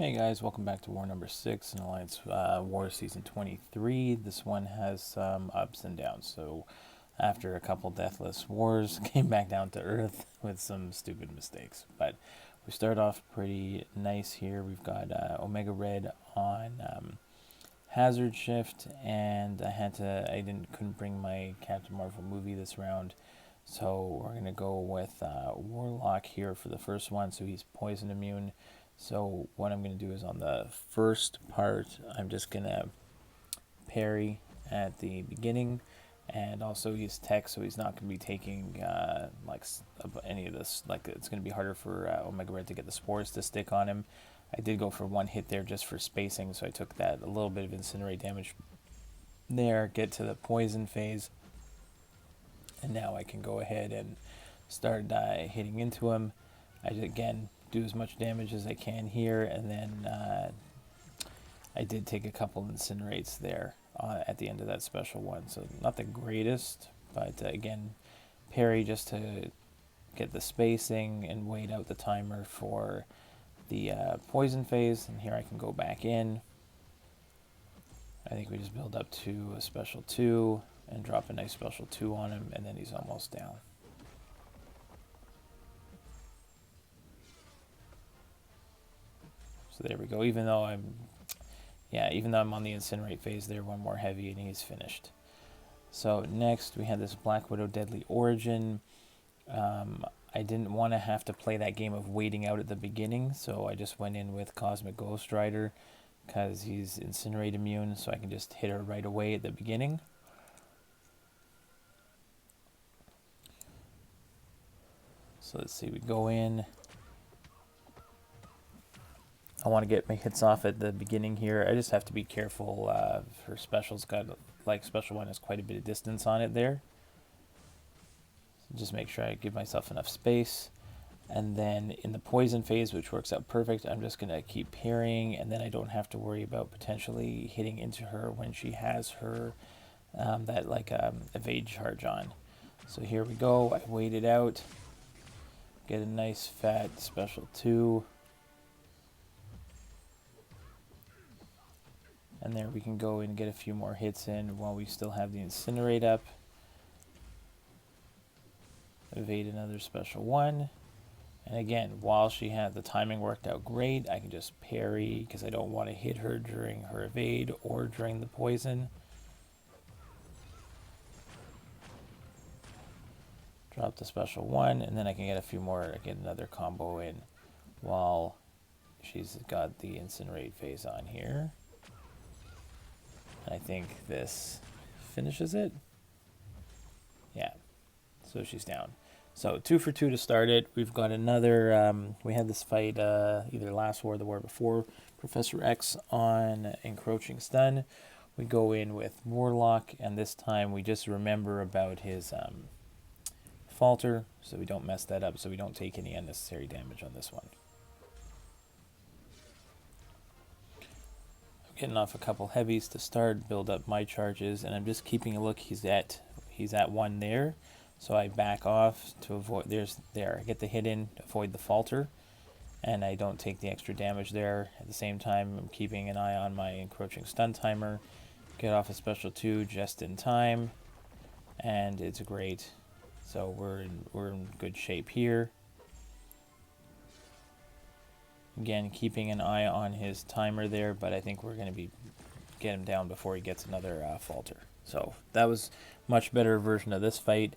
Hey guys, welcome back to War number 6 in Alliance War Season 23. This one has some ups and downs. So, after a couple deathless wars, came back down to Earth with some stupid mistakes. But we start off pretty nice here. We've got Omega Red on Hazard Shift, and couldn't bring my Captain Marvel movie this round. So, we're going to go with Warlock here for the first one. So, he's poison immune. So what I'm going to do is on the first part, I'm just going to parry at the beginning and also use tech, so he's not going to be taking any of this. Like, it's going to be harder for Omega Red to get the spores to stick on him. I did go for one hit there just for spacing, so I took that a little bit of incinerate damage there, get to the poison phase, and now I can go ahead and start hitting into him. Again, do as much damage as I can here, and then I did take a couple incinerates there at the end of that special one, so not the greatest, but again, parry just to get the spacing and wait out the timer for the poison phase, and here I can go back in. I think we just build up to a special 2 and drop a nice special 2 on him, and then he's almost down. So there we go. Even though I'm on the incinerate phase there, one more heavy and he's finished. So next we had this Black Widow Deadly Origin. I didn't want to have to play that game of waiting out at the beginning, so I just went in with Cosmic Ghost Rider because he's incinerate immune, so I can just hit her right away at the beginning. So let's see, we go in. I want to get my hits off at the beginning here. I just have to be careful. Her special's got, special one has quite a bit of distance on it there. So just make sure I give myself enough space. And then in the poison phase, which works out perfect, I'm just going to keep parrying, and then I don't have to worry about potentially hitting into her when she has her evade charge on. So here we go. I wait it out. Get a nice fat special 2. And there we can go and get a few more hits in while we still have the incinerate up. Evade another special 1. And again, while she had the timing worked out great, I can just parry because I don't want to hit her during her evade or during the poison. Drop the special 1, and then I can get a few more, get another combo in while she's got the incinerate phase on here. I think this finishes it. Yeah, so she's down. So 2 for 2 to start it. We've got another, we had this fight either last war or the war before, Professor X on Encroaching Stun. We go in with Warlock, and this time we just remember about his falter, so we don't mess that up, so we don't take any unnecessary damage on this one. Getting off a couple heavies to start, build up my charges, and I'm just keeping a look. He's at 1 there, so I back off to avoid. I get the hit in, avoid the falter, and I don't take the extra damage there. At the same time, I'm keeping an eye on my encroaching stun timer. Get off a special 2 just in time, and it's great. So we're in good shape here. Again, keeping an eye on his timer there, but I think we're going to get him down before he gets another falter. So that was much better version of this fight.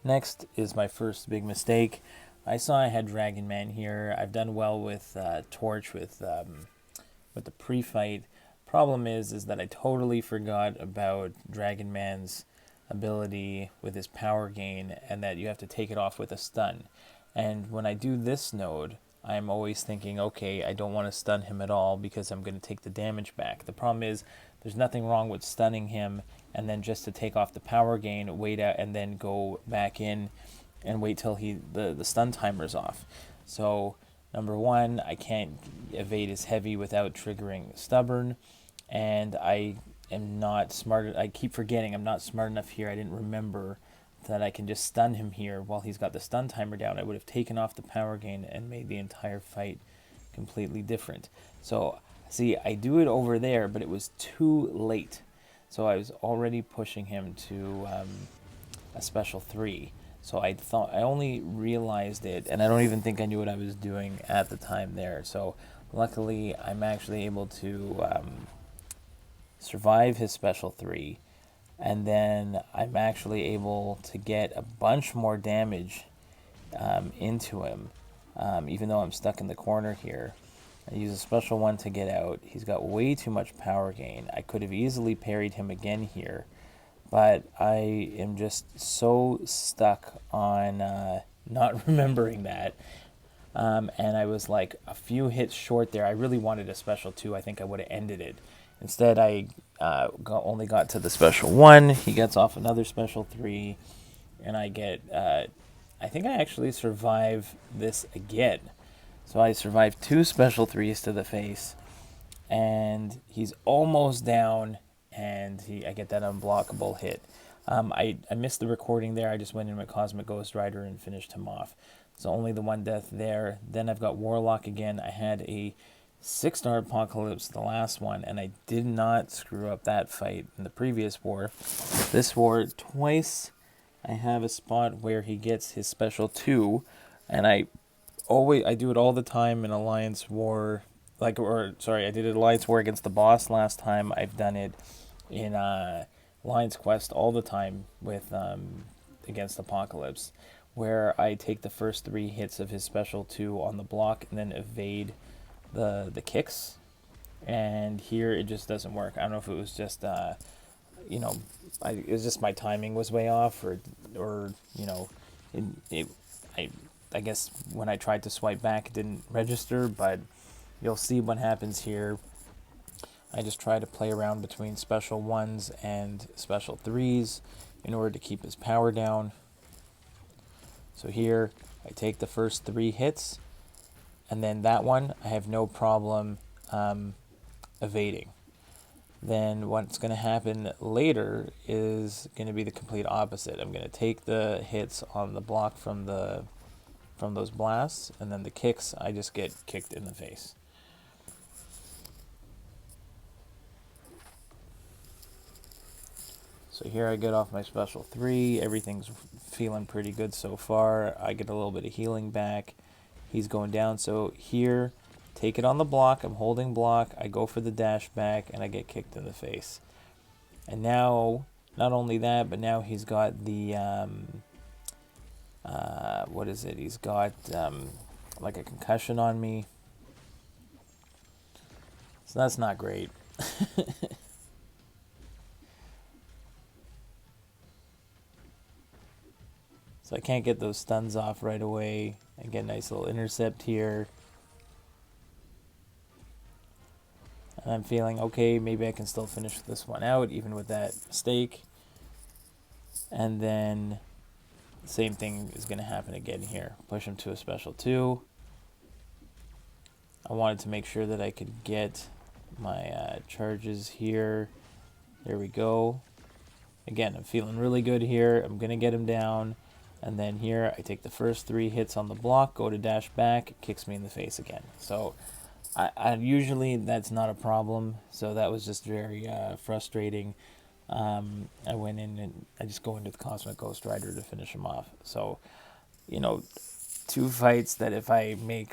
Next is my first big mistake. I saw I had Dragon Man here. I've done well with Torch with the pre-fight. Problem is that I totally forgot about Dragon Man's ability with his power gain, and that you have to take it off with a stun. And when I do this node, I'm always thinking, okay, I don't want to stun him at all because I'm going to take the damage back. The problem is there's nothing wrong with stunning him and then just to take off the power gain, wait out, and then go back in and wait till the stun timer's off. So number 1, I can't evade his heavy without triggering stubborn, and I am not smart. I keep forgetting I'm not smart enough here. I didn't remember that I can just stun him here while he's got the stun timer down. I would have taken off the power gain and made the entire fight completely different. So, see, I do it over there, but it was too late. So I was already pushing him to a special 3. So I only realized it, and I don't even think I knew what I was doing at the time there. So luckily, I'm actually able to survive his special 3, and then I'm actually able to get a bunch more damage into him, even though I'm stuck in the corner here. I use a special 1 to get out. He's got way too much power gain. I could have easily parried him again here, but I am just so stuck on not remembering that. And I was like a few hits short there. I really wanted a special 2. I think I would have ended it. Instead, I only got to the special 1. He gets off another special 3, and I get... I think I actually survive this again. So I survived 2 special 3s to the face, and he's almost down, and I get that unblockable hit. I missed the recording there. I just went in with Cosmic Ghost Rider and finished him off. So only the 1 death there. Then I've got Warlock again. I had a 6-star Apocalypse, the last one, and I did not screw up that fight in the previous war. This war, twice I have a spot where he gets his special 2, and I do it all the time in Alliance War. I did it Alliance War against the boss last time. I've done it in Alliance Quest all the time with against Apocalypse, where I take the first 3 hits of his special 2 on the block and then evade the kicks. And here it just doesn't work. I don't know if it was just it was just my timing was way off, or I guess when I tried to swipe back it didn't register, but you'll see what happens here. I just try to play around between special 1s and special 3s in order to keep his power down. So here I take the first 3 hits, and then that one I have no problem evading. Then what's going to happen later is going to be the complete opposite. I'm going to take the hits on the block from those blasts, and then the kicks, I just get kicked in the face. So here I get off my special 3. Everything's feeling pretty good so far. I get a little bit of healing back. He's going down. So here, take it on the block. I'm holding block. I go for the dash back, and I get kicked in the face. And now, not only that, but now he's got the... what is it? He's got like a concussion on me. So that's not great. So I can't get those stuns off right away. I get a nice little intercept here. And I'm feeling, okay, maybe I can still finish this one out, even with that mistake. And then the same thing is going to happen again here. Push him to a special 2. I wanted to make sure that I could get my charges here. There we go. Again, I'm feeling really good here. I'm going to get him down. And then here, I take the first 3 hits on the block, go to dash back, it kicks me in the face again. So, I usually, that's not a problem. So that was just very frustrating. I went in and I just go into the Cosmic Ghost Rider to finish him off. So, 2 fights that if I make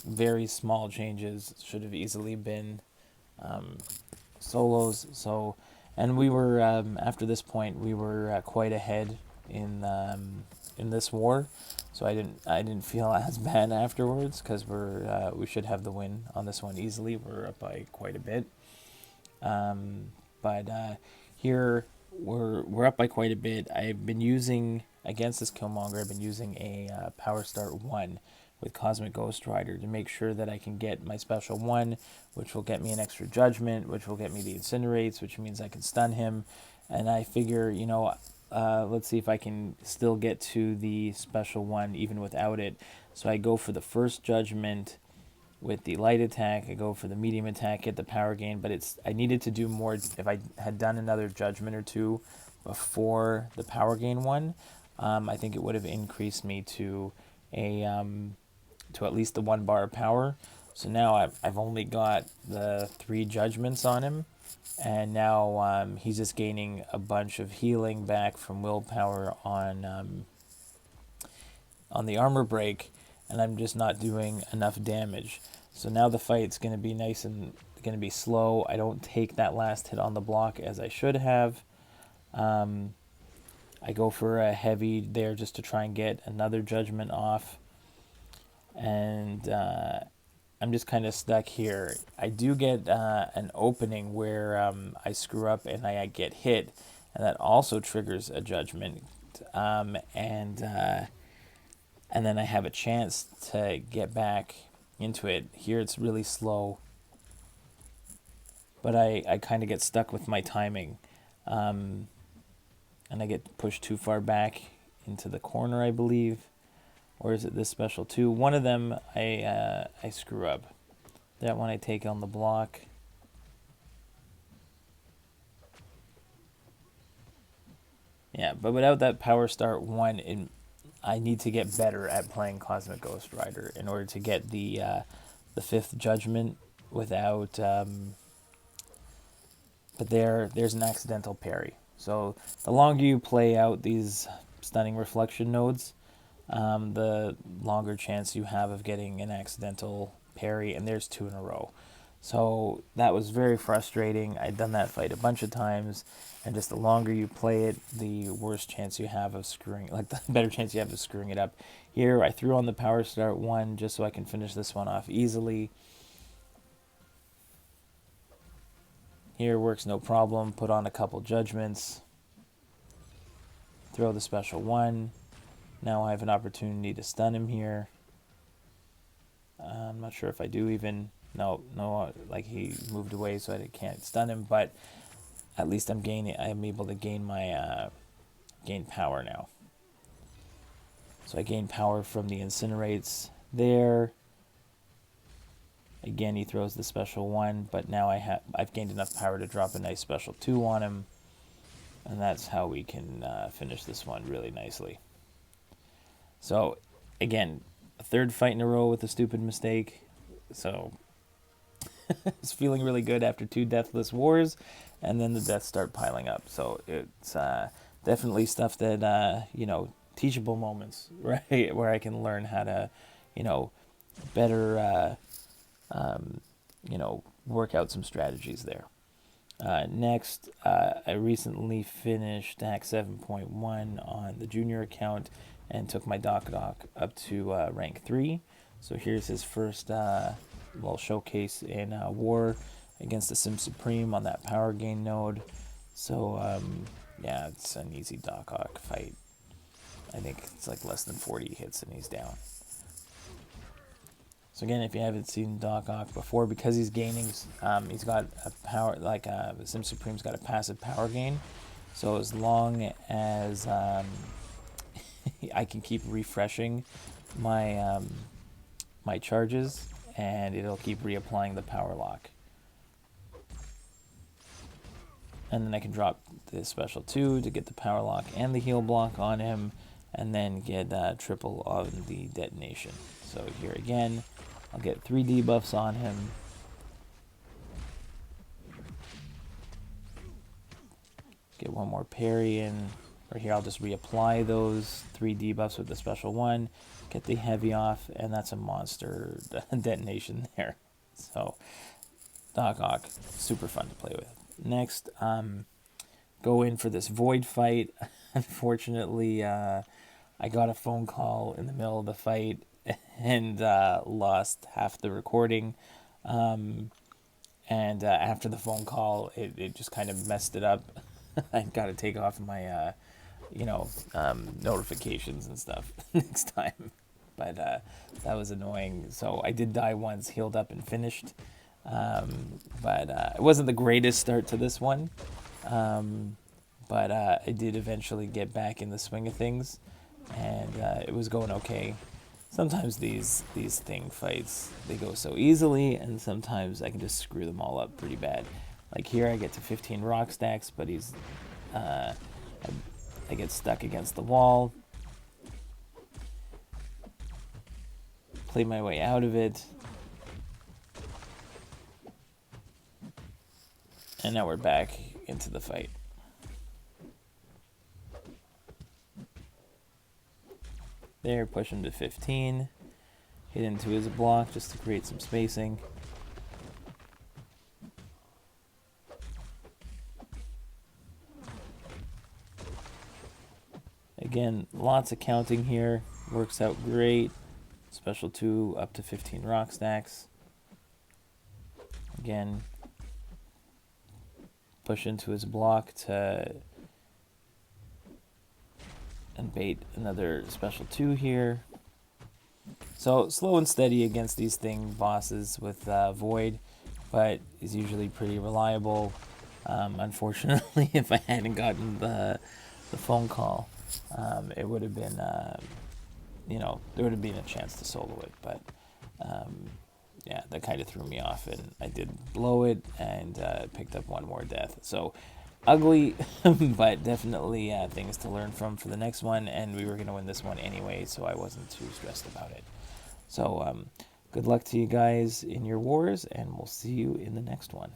very small changes should have easily been solos. So, and we were, after this point, we were quite ahead in this war, so I didn't feel as bad afterwards, because we should have the win on this one easily. We're up by quite a bit, but here we're up by quite a bit. I've been using against this Killmonger. I've been using a Power Start 1 with Cosmic Ghost Rider to make sure that I can get my special 1, which will get me an extra judgment, which will get me the incinerates, which means I can stun him. And I figure, let's see if I can still get to the special 1 even without it. So I go for the first judgment with the light attack. I go for the medium attack, get the power gain, but I needed to do more. If I had done another judgment or 2 before the power gain 1, I think it would have increased me to at least the 1 bar of power. So now I've only got the 3 judgments on him, and now he's just gaining a bunch of healing back from willpower on the armor break, and I'm just not doing enough damage. So now the fight's going to be nice and going to be slow. I don't take that last hit on the block as I should have. I go for a heavy there just to try and get another judgment off. And I'm just kind of stuck here. I do get an opening where I screw up and I get hit, and that also triggers a judgment. And then I have a chance to get back into it. Here it's really slow, but I kind of get stuck with my timing. And I get pushed too far back into the corner, I believe. Or is it this special too? One of them I screw up. That one I take on the block. Yeah, but without that power start 1, I need to get better at playing Cosmic Ghost Rider in order to get the 5th judgment without. But there's an accidental parry. So the longer you play out these stunning reflection nodes, the longer chance you have of getting an accidental parry, and there's 2 in a row. So that was very frustrating. I'd done that fight a bunch of times, and just the longer you play it, the worse chance you have of screwing, like the better chance you have of screwing it up. Here I threw on the power start 1 just so I can finish this one off easily. Here works no problem. Put on a couple judgments. Throw the special 1. Now I have an opportunity to stun him here. I'm not sure if I do even. No, like he moved away so I can't stun him, but at least I'm able to gain my gain power now. So I gain power from the incinerates there. Again, he throws the special 1, but now I've gained enough power to drop a nice special 2 on him, and that's how we can finish this one really nicely. So, again, a 3rd fight in a row with a stupid mistake. So, it's feeling really good after 2 deathless wars, and then the deaths start piling up. So it's definitely stuff that teachable moments, right, where I can learn how to, better. Work out some strategies there. Next, I recently finished Act 7.1 on the junior account and took my Doc up to rank 3. So here's his first little showcase in war against the Sim Supreme on that power gain node. So yeah, it's an easy Doc fight. I think it's like less than 40 hits and he's down. So again, if you haven't seen Doc Ock before, because he's gaining, he's got a power, like the Sim Supreme's got a passive power gain. So as long as I can keep refreshing my my charges, and it'll keep reapplying the power lock. And then I can drop the special 2 to get the power lock and the heal block on him, and then get triple on the detonation. So here again, I'll get 3 debuffs on him. Get 1 more parry in. Or here I'll just reapply those 3 debuffs with the special 1. Get the heavy off, and that's a monster detonation there. So, Doc Ock, super fun to play with. Next, go in for this void fight. Unfortunately, I got a phone call in the middle of the fight and lost half the recording. And after the phone call, it just kind of messed it up. I got to take off my, notifications and stuff next time. But that was annoying. So I did die once, healed up and finished. But it wasn't the greatest start to this one. But I did eventually get back in the swing of things. And it was going okay. Sometimes these thing fights, they go so easily, and sometimes I can just screw them all up pretty bad. Like here I get to 15 rock stacks, but I get stuck against the wall. Play my way out of it. And now we're back into the fight. There, push him to 15. Hit into his block just to create some spacing. Again, lots of counting here. Works out great. Special 2 up to 15 rock stacks. Again, push into his block to and bait another special 2 here. So slow and steady against these bosses with Void, but is usually pretty reliable. Unfortunately, if I hadn't gotten the phone call, it would have been, there would have been a chance to solo it, but yeah, that kind of threw me off, and I did blow it and picked up one more death. So ugly, but definitely things to learn from for the next one, and we were going to win this one anyway, so I wasn't too stressed about it. So good luck to you guys in your wars, and we'll see you in the next one.